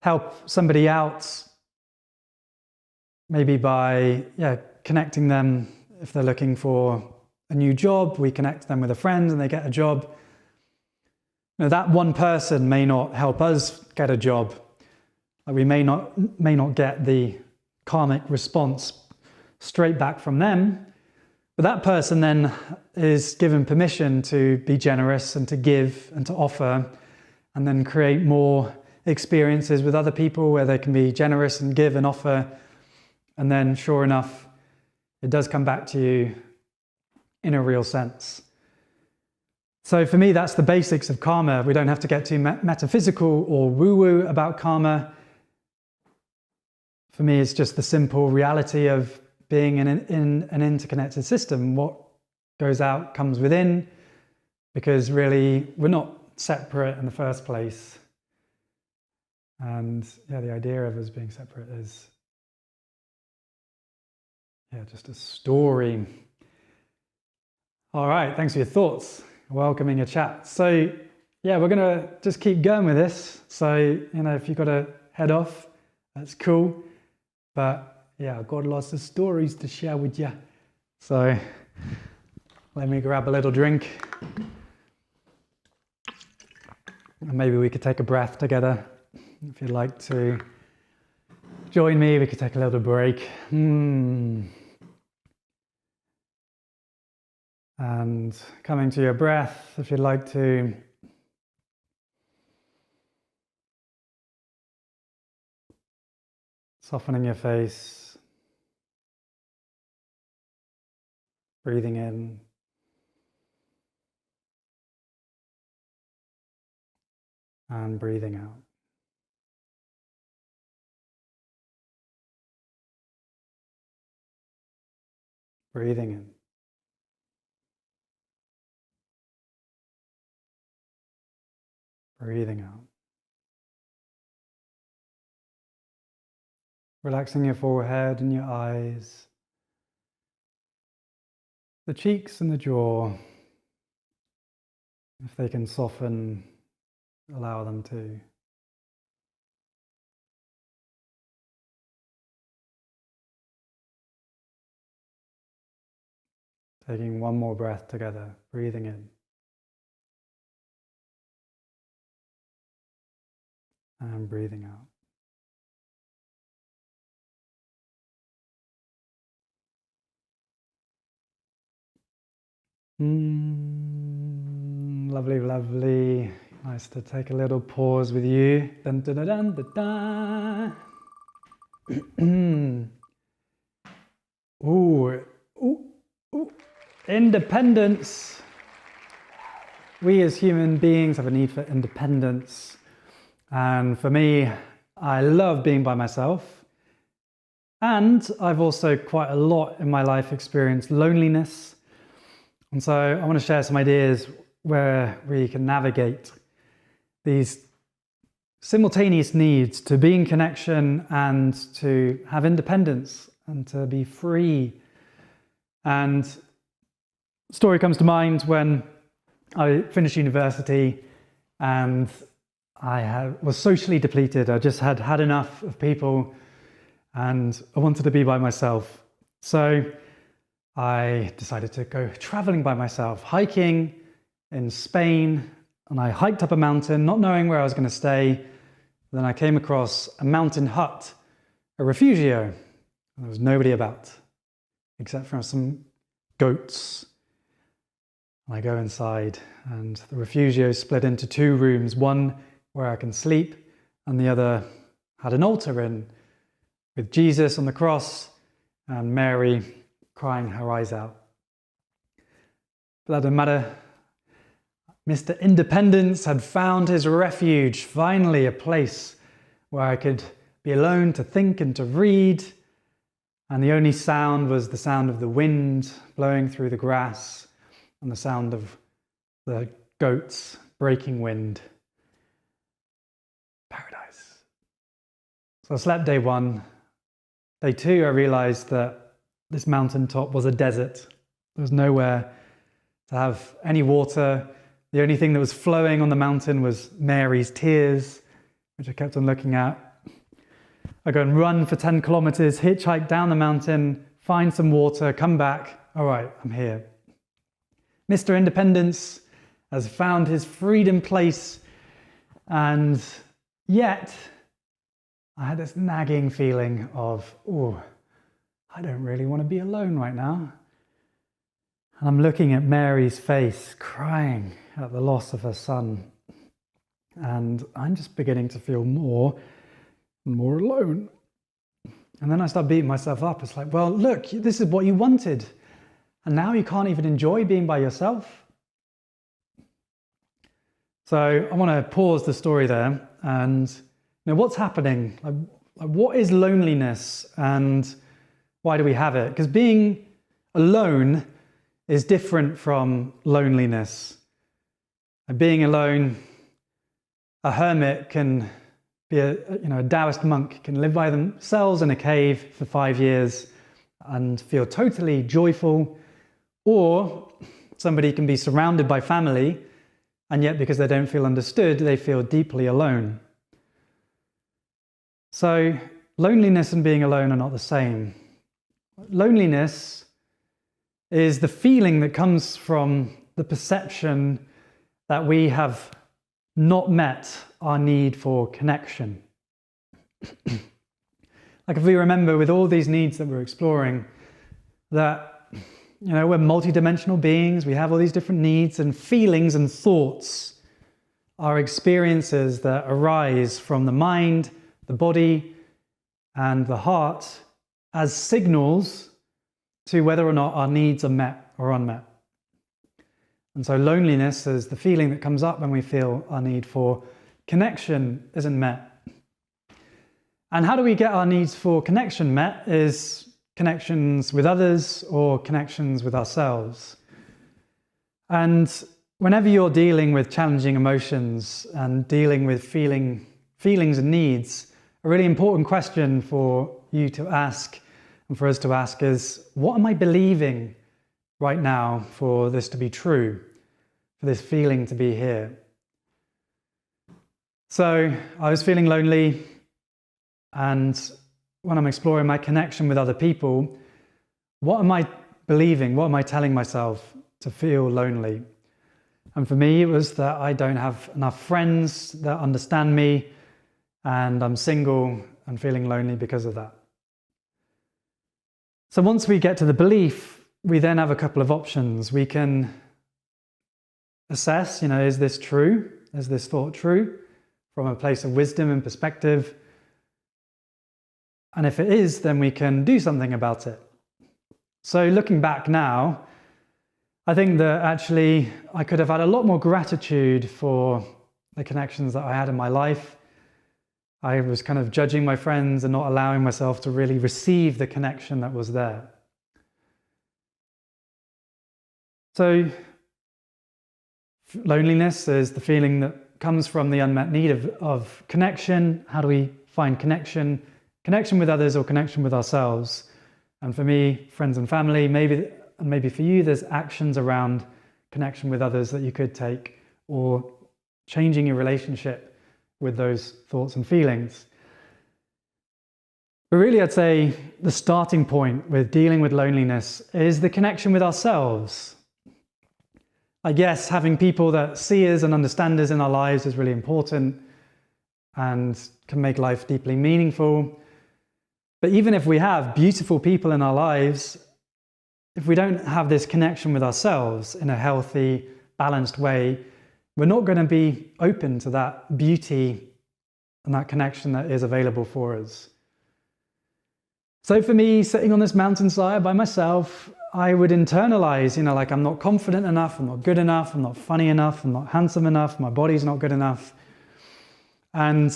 help somebody out, maybe by connecting them, if they're looking for a new job, we connect them with a friend and they get a job. That one person may not help us get a job. We may not get the karmic response straight back from them, but that person then is given permission to be generous and to give and to offer, and then create more experiences with other people where they can be generous and give and offer. And then sure enough, it does come back to you in a real sense. So for me, that's the basics of karma. We don't have to get too metaphysical or woo-woo about karma. For me, it's just the simple reality of being in an interconnected system. What goes out comes within, because really we're not separate in the first place. And the idea of us being separate is just a story. All right, thanks for your thoughts. Welcoming your chat. So we're gonna just keep going with this. So if you've got to head off, that's cool. But I've got lots of stories to share with you. So let me grab a little drink. And maybe we could take a breath together. If you'd like to join me, we could take a little break. And coming to your breath, if you'd like to softening your face, breathing in, and breathing out. Breathing in. Breathing out. Relaxing your forehead and your eyes, the cheeks and the jaw. If they can soften, allow them to. Taking one more breath together, breathing in. And breathing out. Lovely, lovely. Nice to take a little pause with you. Dun, dun, dun, dun, dun, dun. Ooh, ooh, ooh. Independence. We as human beings have a need for independence. And for me, I love being by myself. And I've also quite a lot in my life experienced loneliness. And so I want to share some ideas where we can navigate these simultaneous needs to be in connection and to have independence and to be free. And a story comes to mind when I finished university and I was socially depleted. I just had enough of people and I wanted to be by myself. So I decided to go traveling by myself, hiking in Spain, and I hiked up a mountain, not knowing where I was going to stay. Then I came across a mountain hut, a refugio. There was nobody about, except for some goats. And I go inside, and the refugio split into two rooms, one where I can sleep, and the other had an altar in, with Jesus on the cross and Mary crying her eyes out. But that didn't matter. Mr. Independence had found his refuge, finally a place where I could be alone to think and to read. And the only sound was the sound of the wind blowing through the grass and the sound of the goats breaking wind. Paradise. So I slept day 1. Day 2, I realized that this mountaintop was a desert. There was nowhere to have any water. The only thing that was flowing on the mountain was Mary's tears, which I kept on looking at. I go and run for 10 kilometers, hitchhike down the mountain, find some water, come back. All right, I'm here. Mr. Independence has found his freedom place, and yet I had this nagging feeling of, oh, I don't really want to be alone right now. And I'm looking at Mary's face, crying at the loss of her son. And I'm just beginning to feel more and more alone. And then I start beating myself up. It's like, well, look, this is what you wanted. And now you can't even enjoy being by yourself. So I want to pause the story there and what's happening? Like, what is loneliness and why do we have it? Because being alone is different from loneliness. Being alone, a hermit can be a Taoist monk can live by themselves in a cave for 5 years and feel totally joyful, or somebody can be surrounded by family and yet because they don't feel understood, they feel deeply alone. So loneliness and being alone are not the same. Loneliness is the feeling that comes from the perception that we have not met our need for connection. Like if we remember with all these needs that we're exploring, that we're multidimensional beings, we have all these different needs, and feelings and thoughts are experiences that arise from the mind, the body, and the heart as signals to whether or not our needs are met or unmet. And so loneliness is the feeling that comes up when we feel our need for connection isn't met. And how do we get our needs for connection met is connections with others or connections with ourselves. And whenever you're dealing with challenging emotions and dealing with feelings and needs, a really important question for you to ask and for us to ask is, what am I believing right now for this to be true, for this feeling to be here? So I was feeling lonely, and when I'm exploring my connection with other people, what am I believing? What am I telling myself to feel lonely? And for me, it was that I don't have enough friends that understand me, and I'm single and feeling lonely because of that. So once we get to the belief, we then have a couple of options. We can assess, is this true? Is this thought true? From a place of wisdom and perspective. And if it is, then we can do something about it. So looking back now, I think that actually I could have had a lot more gratitude for the connections that I had in my life. I was kind of judging my friends and not allowing myself to really receive the connection that was there. So loneliness is the feeling that comes from the unmet need of connection. How do we find connection? Connection with others or connection with ourselves. And for me, friends and family, maybe for you, there's actions around connection with others that you could take, or changing your relationship with those thoughts and feelings. But really, I'd say the starting point with dealing with loneliness is the connection with ourselves. I guess having people that see us and understand us in our lives is really important and can make life deeply meaningful. But even if we have beautiful people in our lives, if we don't have this connection with ourselves in a healthy, balanced way, we're not going to be open to that beauty and that connection that is available for us. So for me, sitting on this mountainside by myself, I would internalize, like I'm not confident enough, I'm not good enough, I'm not funny enough, I'm not handsome enough, my body's not good enough. And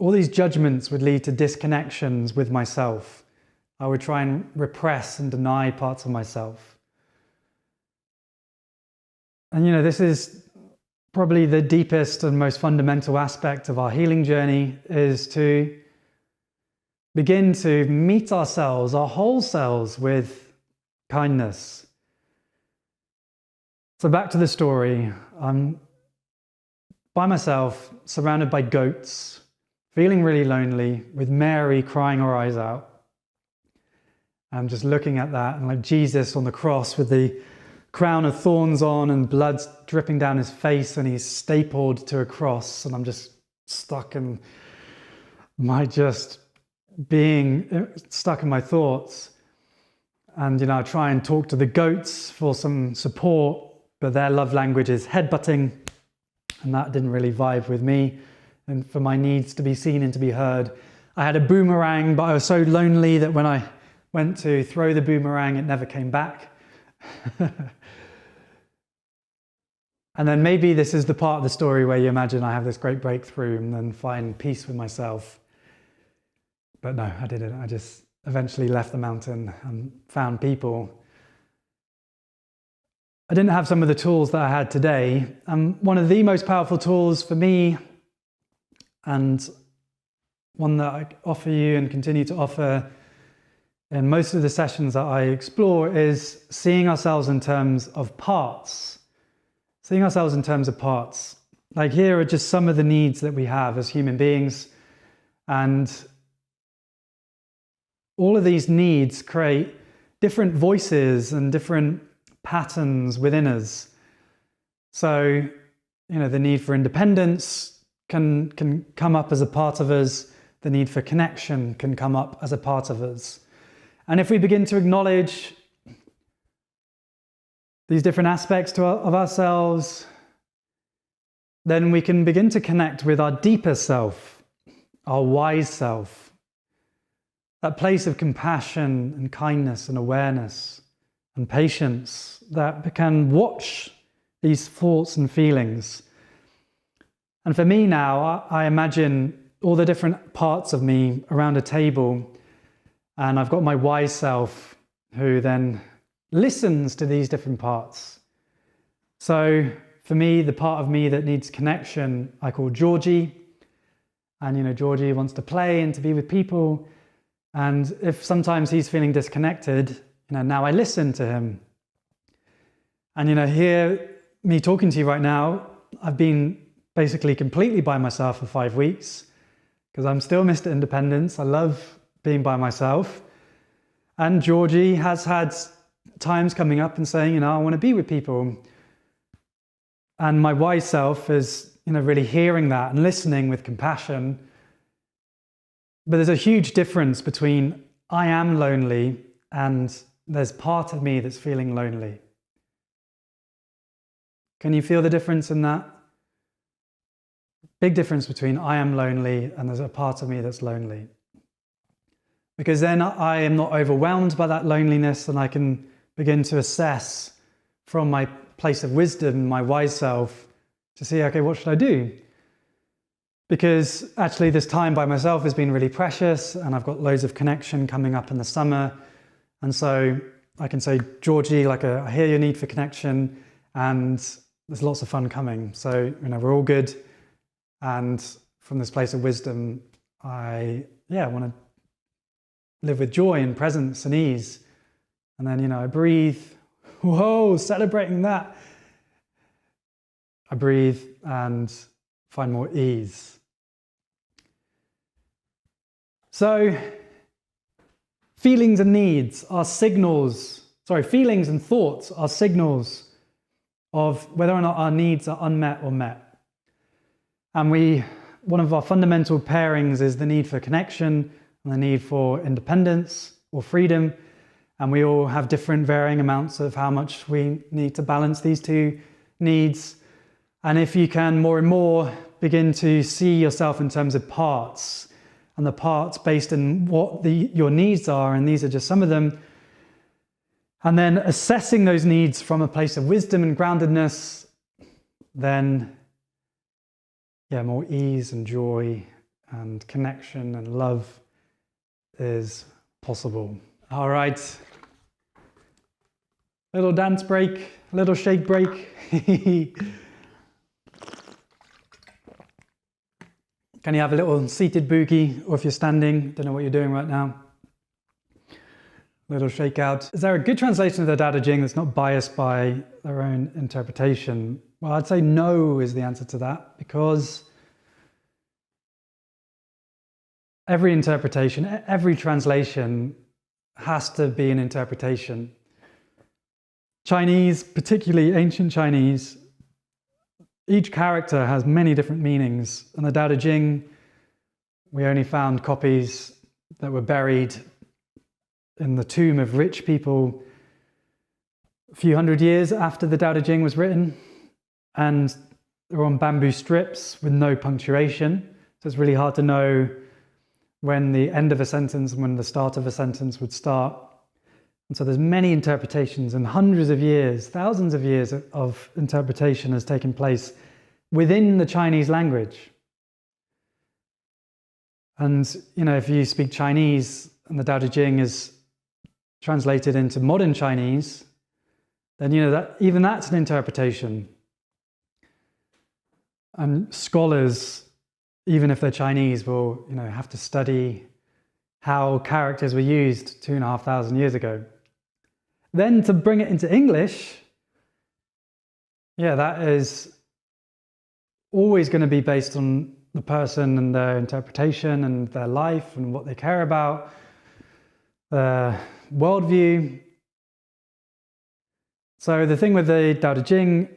all these judgments would lead to disconnections with myself. I would try and repress and deny parts of myself. And this is probably the deepest and most fundamental aspect of our healing journey, is to begin to meet ourselves, our whole selves, with kindness. So back to the story. I'm by myself, surrounded by goats, feeling really lonely, with Mary crying her eyes out. I'm just looking at that, and like Jesus on the cross with the crown of thorns on and blood dripping down his face, and he's stapled to a cross, and I'm just stuck in my thoughts. And I try and talk to the goats for some support, but their love language is headbutting, and that didn't really vibe with me, and for my needs to be seen and to be heard. I had a boomerang, but I was so lonely that when I went to throw the boomerang, it never came back. And then maybe this is the part of the story where you imagine I have this great breakthrough and then find peace with myself. But no, I didn't. I just eventually left the mountain and found people. I didn't have some of the tools that I had today. One of the most powerful tools for me, and one that I offer you and continue to offer in most of the sessions that I explore, is seeing ourselves in terms of parts. Seeing ourselves in terms of parts. Like, here are just some of the needs that we have as human beings. And all of these needs create different voices and different patterns within us. So, the need for independence can come up as a part of us. The need for connection can come up as a part of us. And if we begin to acknowledge these different aspects of ourselves, then we can begin to connect with our deeper self, our wise self, that place of compassion and kindness and awareness and patience that can watch these thoughts and feelings. And for me now, I imagine all the different parts of me around a table, and I've got my wise self who then listens to these different parts. So for me, the part of me that needs connection, I call Georgie. And Georgie wants to play and to be with people. And if sometimes he's feeling disconnected, now I listen to him. And here, me talking to you right now, I've been basically completely by myself for 5 weeks, because I'm still Mr. Independence. I love being by myself. And Georgie has had times coming up and saying, I want to be with people. And my wise self is, really hearing that and listening with compassion. But there's a huge difference between I am lonely and there's part of me that's feeling lonely. Can you feel the difference in that? Big difference between I am lonely and there's a part of me that's lonely. Because then I am not overwhelmed by that loneliness, and I can begin to assess from my place of wisdom, my wise self, to see, okay, what should I do? Because actually this time by myself has been really precious, and I've got loads of connection coming up in the summer. And so I can say, Georgie, I hear your need for connection, and there's lots of fun coming. So, we're all good. And from this place of wisdom, I want to live with joy and presence and ease. And then, I breathe. Whoa, celebrating that. I breathe and find more ease. So, feelings and needs are signals, feelings and thoughts are signals of whether or not our needs are unmet or met. And one of our fundamental pairings is the need for connection and the need for independence or freedom. And we all have different varying amounts of how much we need to balance these two needs. And if you can more and more begin to see yourself in terms of parts, and the parts based on what your needs are, and these are just some of them, and then assessing those needs from a place of wisdom and groundedness, then more ease and joy and connection and love is possible. All right. Little dance break, little shake break. Can you have a little seated boogie, or if you're standing, don't know what you're doing right now. Little shake out. Is there a good translation of the Tao Te Ching that's not biased by their own interpretation? Well, I'd say no is the answer to that, because every interpretation, every translation has to be an interpretation. Chinese, particularly ancient Chinese, each character has many different meanings. And the Tao Te Ching, we only found copies that were buried in the tomb of rich people a few hundred years after the Tao Te Ching was written. And they're on bamboo strips with no punctuation. So it's really hard to know when the end of a sentence and when the start of a sentence would start. And so there's many interpretations, and hundreds of years, thousands of years of interpretation has taken place within the Chinese language. And, you know, if you speak Chinese and the Tao Te Ching is translated into modern Chinese, then, you know, that even that's an interpretation. And scholars, even if they're Chinese, will, you know, have to study how characters were used 2,500 years ago. Then to bring it into English, yeah, that is always going to be based on the person and their interpretation and their life and what they care about, their worldview. So the thing with the Tao Te Ching,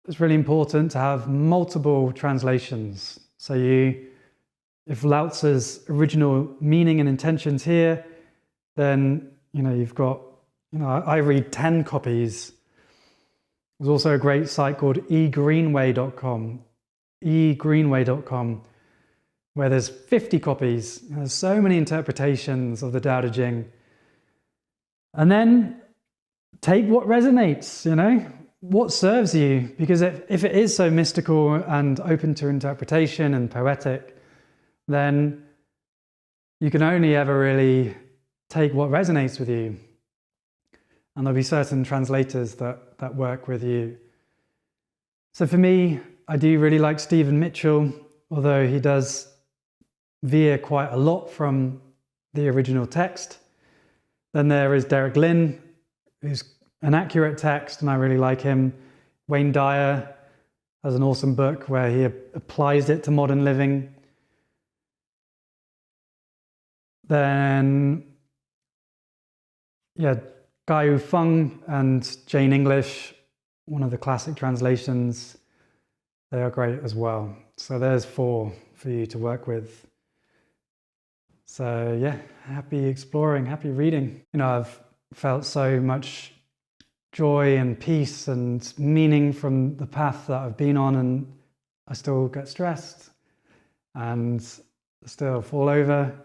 it's really important to have multiple translations. So if Lao Tzu's original meaning and intentions here, then, you know, you've got, you know, I read 10 copies. There's also a great site called egreenway.com, where there's 50 copies. There's so many interpretations of the Tao Te Ching. And then take what resonates, you know, what serves you. Because if it is so mystical and open to interpretation and poetic, then you can only ever really take what resonates with you. And there'll be certain translators that work with you. So for me, I do really like Stephen Mitchell, although he does veer quite a lot from the original text. Then there is Derek Lin, who's an accurate text, and I really like him. Wayne Dyer has an awesome book where he applies it to modern living. Then, yeah, Guy Feng and Jane English, one of the classic translations, they are great as well. So there's 4 for you to work with. So yeah, happy exploring, happy reading. You know, I've felt so much joy and peace and meaning from the path that I've been on, and I still get stressed and still fall over.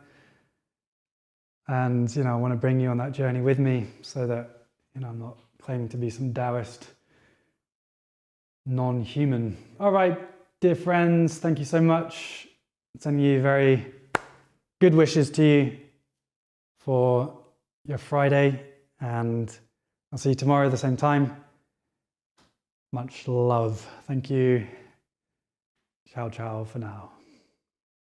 And, you know, I want to bring you on that journey with me so that, you know, I'm not claiming to be some Taoist non-human. All right, dear friends, thank you so much. I'm sending you very good wishes to you for your Friday, and I'll see you tomorrow at the same time. Much love. Thank you. Ciao, ciao for now.